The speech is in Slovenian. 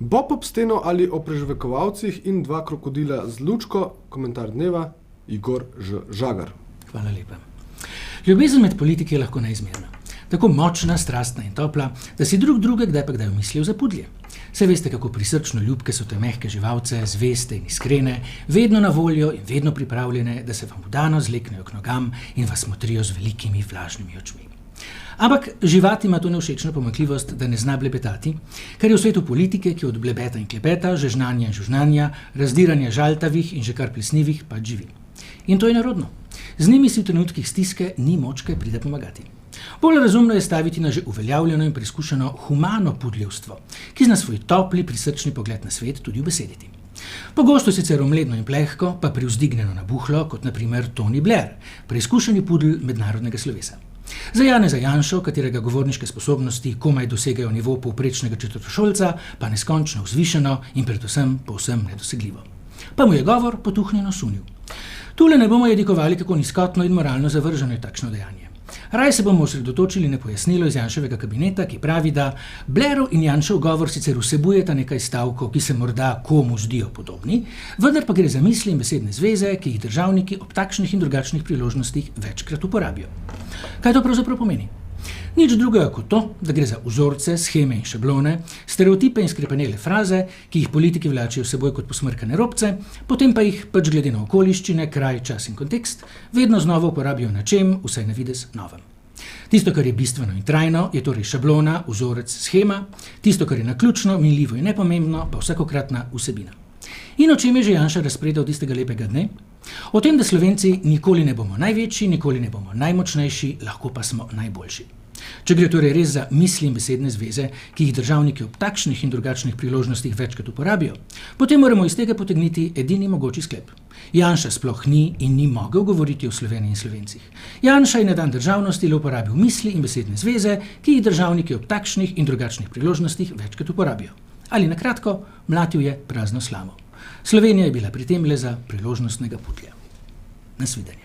Bob ob steno ali o prežvekovalcih in dva krokodila z lučko, komentar dneva, Igor Žagar. Hvala lepa. Ljubezen med politiki je lahko neizmerna. Tako močna, strastna in topla, da si druge kdaj pa kdaj mislijo za pudlje. Saj veste, kako prisrčno ljubke so te mehke živalce, zveste in iskrene, vedno na voljo in vedno pripravljene, da se vam vdano zleknejo k nogam in vas motrijo z velikimi vlažnimi očmi. Ampak živat ima to nevšečno pomanjkljivost, da ne zna blebetati, kar je v svetu politike, ki od blebeta in klepeta, žežnanja in žužnanja, razdiranja žaltavih in že kar plesnivih pač živi. In to je narodno. Z njimi si v trenutkih stiske ni moč kaj pride pomagati. Bolj razumno je staviti na že uveljavljeno in preizkušeno humano pudljevstvo, ki zna svoj topli, prisrčni pogled na svet tudi ubesediti. Pogosto sicer omledno in plehko, pa privzdignjeno na buhlo, kot na primer Tony Blair, preizkušeni pudl mednarodnega slovesa. Za Janeza Janšo, katerega govorniške sposobnosti komaj dosegajo nivo povprečnega četrtošolca, pa neskončno vzvišeno in predvsem povsem nedosegljivo. Pa mu je govor potuhnjeno sunil. Tule ne bomo jedikovali, kako nizkotno in moralno zavrženo je takšno dejanje. Raj se bomo osredotočili na pojasnilo iz Janševega kabineta, ki pravi, da Blairov in Janšev govor sicer vsebujeta nekaj stavkov, ki se morda komu zdijo podobni, vendar pa gre za misli in besedne zveze, ki jih državniki ob takšnih in drugačnih priložnostih večkrat uporabijo. Kaj to pravzaprav pomeni? Nič drugega kot to, da gre za vzorce, sheme in šablone, stereotipe in skrepenele fraze, ki jih politiki vlačijo s seboj kot posmrkane robce, potem pa jih pač glede na okoliščine, kraj, čas in kontekst, vedno znova uporabijo na čem, vsaj na videz novem. Tisto, kar je bistveno in trajno, je torej šablona, vzorec, shema, tisto, kar je naključno, minljivo in nepomembno, pa vsakokratna vsebina. In o čem je že Janša razpredal tistega lepega dne? O tem, da Slovenci nikoli ne bomo največji, nikoli ne bomo najmočnejši, lahko pa smo najboljši. Če gre torej res za misli in besedne zveze, ki jih državniki ob takšnih in drugačnih priložnostih večkrat uporabijo, potem moramo iz tega potegniti edini mogoči sklep. Janša sploh ni in ni mogel govoriti o Sloveniji in Slovencih. Janša je na dan državnosti le uporabil misli in besedne zveze, ki jih državniki ob takšnih in drugačnih priložnostih večkrat uporabijo. Ali na kratko, mlatil je prazno slamo. Slovenija je bila pri tem le za priložnostnega pudlja. Nasvidenje.